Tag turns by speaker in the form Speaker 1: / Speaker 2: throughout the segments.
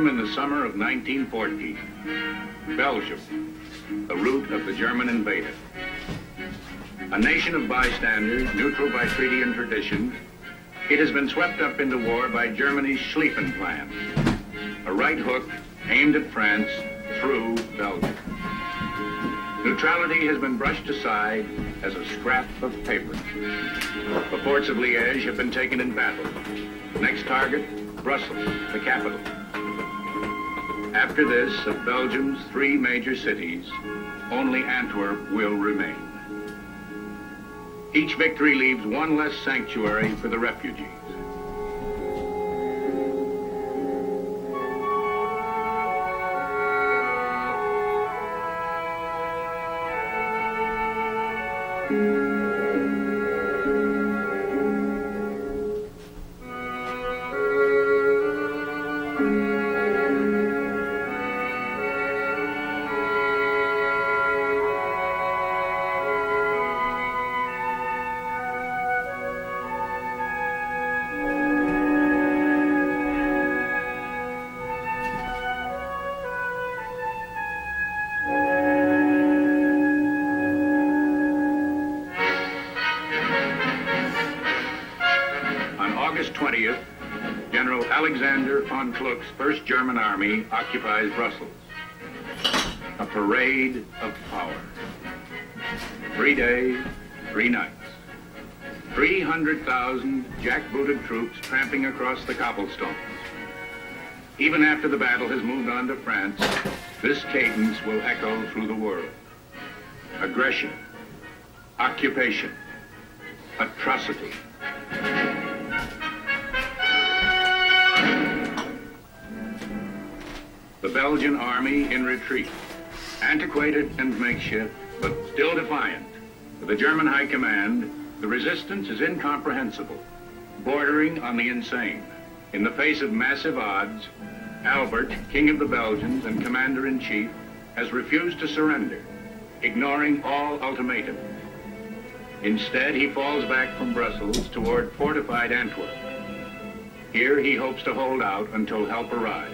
Speaker 1: Belgium in the summer of 1914. Belgium, the root of the German invader. A nation of bystanders, neutral by treaty and tradition, it has been swept up into war by Germany's Schlieffen Plan, a right hook aimed at France through Belgium. Neutrality has been brushed aside as a scrap of paper. The ports of Liège have been taken in battle. Next target, Brussels, the capital. After this, of Belgium's 3 major cities, only Antwerp will remain. Each victory leaves one less sanctuary for the refugees. August 20th, General Alexander von Kluck's First German Army occupies Brussels. A parade of power. 3 days, 3 nights. 300,000 jack-booted troops tramping across the cobblestones. Even after the battle has moved on to France, this cadence will echo through the world. Aggression, occupation, atrocity. The Belgian army in retreat, antiquated and makeshift, but still defiant. For the German High Command, the resistance is incomprehensible, bordering on the insane. In the face of massive odds, Albert, King of the Belgians and Commander-in-Chief, has refused to surrender, ignoring all ultimatums. Instead, he falls back from Brussels toward fortified Antwerp. Here he hopes to hold out until help arrives.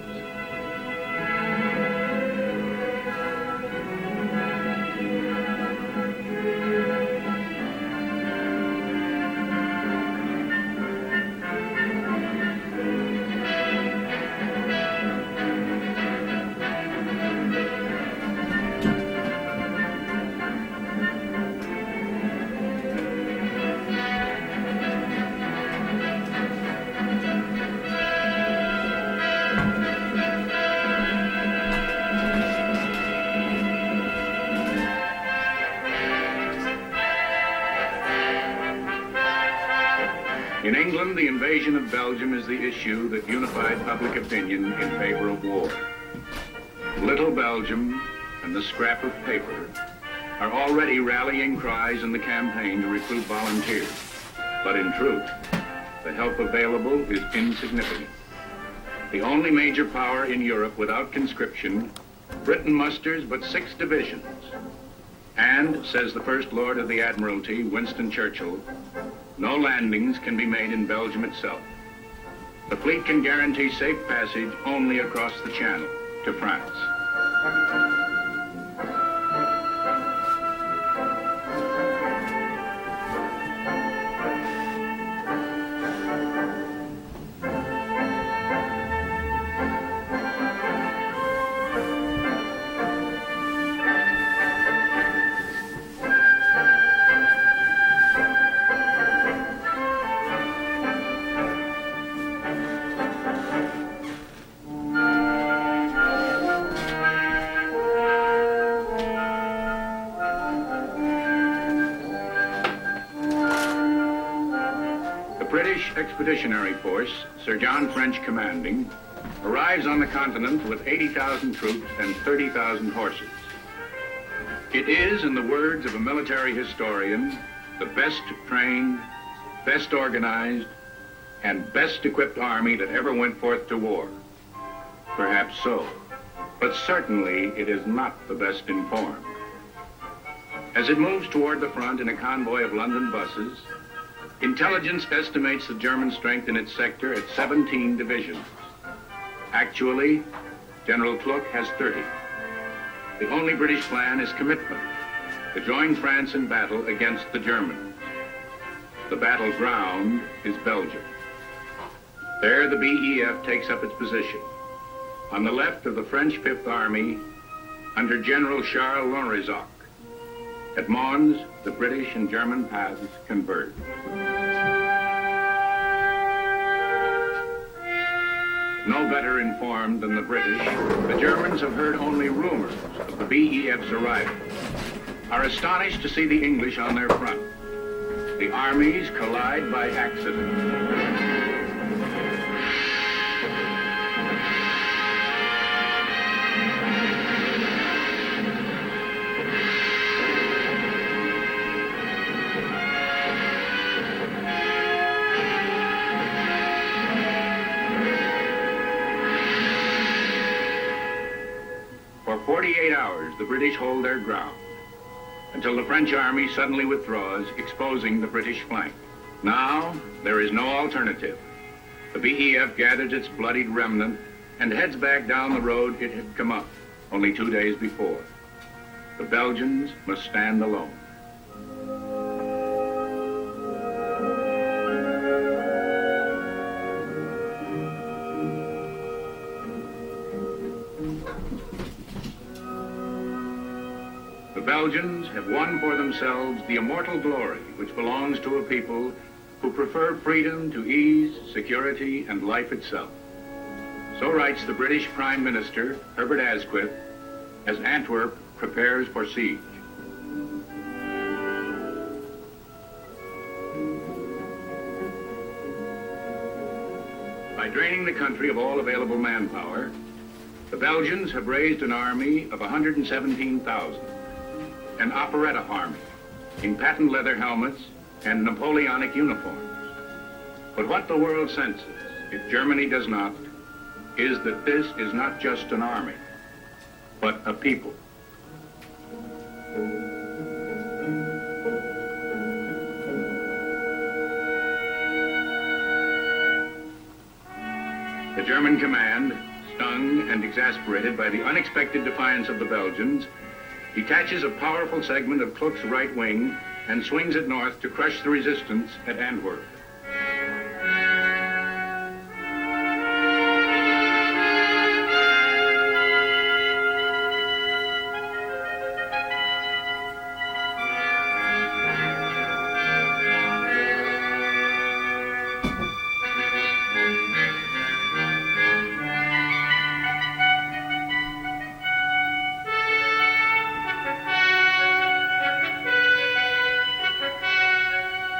Speaker 1: In England, the invasion of Belgium is the issue that unified public opinion in favor of war. Little Belgium and the scrap of paper are already rallying cries in the campaign to recruit volunteers. But in truth, the help available is insignificant. The only major power in Europe without conscription, Britain musters but 6 divisions. And, says the First Lord of the Admiralty, Winston Churchill, no landings can be made in Belgium itself. The fleet can guarantee safe passage only across the Channel to France. British Expeditionary Force, Sir John French commanding, arrives on the continent with 80,000 troops and 30,000 horses. It is, in the words of a military historian, the best trained, best organized, and best equipped army that ever went forth to war. Perhaps so, but certainly it is not the best informed. As it moves toward the front in a convoy of London buses, intelligence estimates the German strength in its sector at 17 divisions. Actually, General Kluck has 30. The only British plan is commitment, to join France in battle against the Germans. The battleground is Belgium. There the BEF takes up its position, on the left of the French Fifth Army under General Charles Lorezac. At Mons, the British and German paths converge. No better informed than the British, the Germans have heard only rumors of the BEF's arrival, are astonished to see the English on their front. The armies collide by accident. For 48 hours, the British hold their ground, until the French army suddenly withdraws, exposing the British flank. Now, there is no alternative. The BEF gathers its bloodied remnant and heads back down the road it had come up only 2 days before. The Belgians must stand alone. The Belgians have won for themselves the immortal glory which belongs to a people who prefer freedom to ease, security, and life itself. So writes the British Prime Minister, Herbert Asquith, as Antwerp prepares for siege. By draining the country of all available manpower, the Belgians have raised an army of 117,000. An operetta army in patent leather helmets and Napoleonic uniforms. But what the world senses, if Germany does not, is that this is not just an army, but a people. The German command, stung and exasperated by the unexpected defiance of the Belgians, detaches a powerful segment of Kluck's right wing and swings it north to crush the resistance at Antwerp.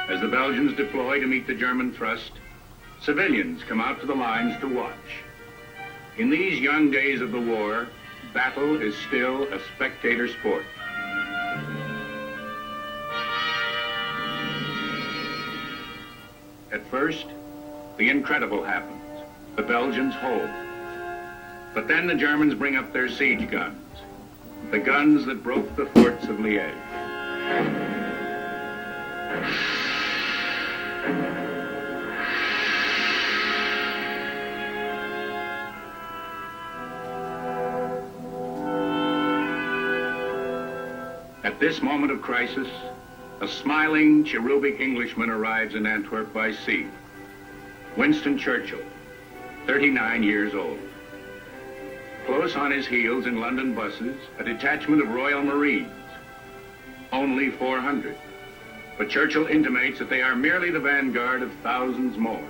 Speaker 1: As the Belgians deploy to meet the German thrust, civilians come out to the lines to watch. In these young days of the war, battle is still a spectator sport. At first, the incredible happens. The Belgians hold. But then the Germans bring up their siege guns, the guns that broke the forts of Liège. At this moment of crisis, a smiling, cherubic Englishman arrives in Antwerp by sea. Winston Churchill, 39 years old. Close on his heels in London buses, a detachment of Royal Marines. Only 400. But Churchill intimates that they are merely the vanguard of thousands more.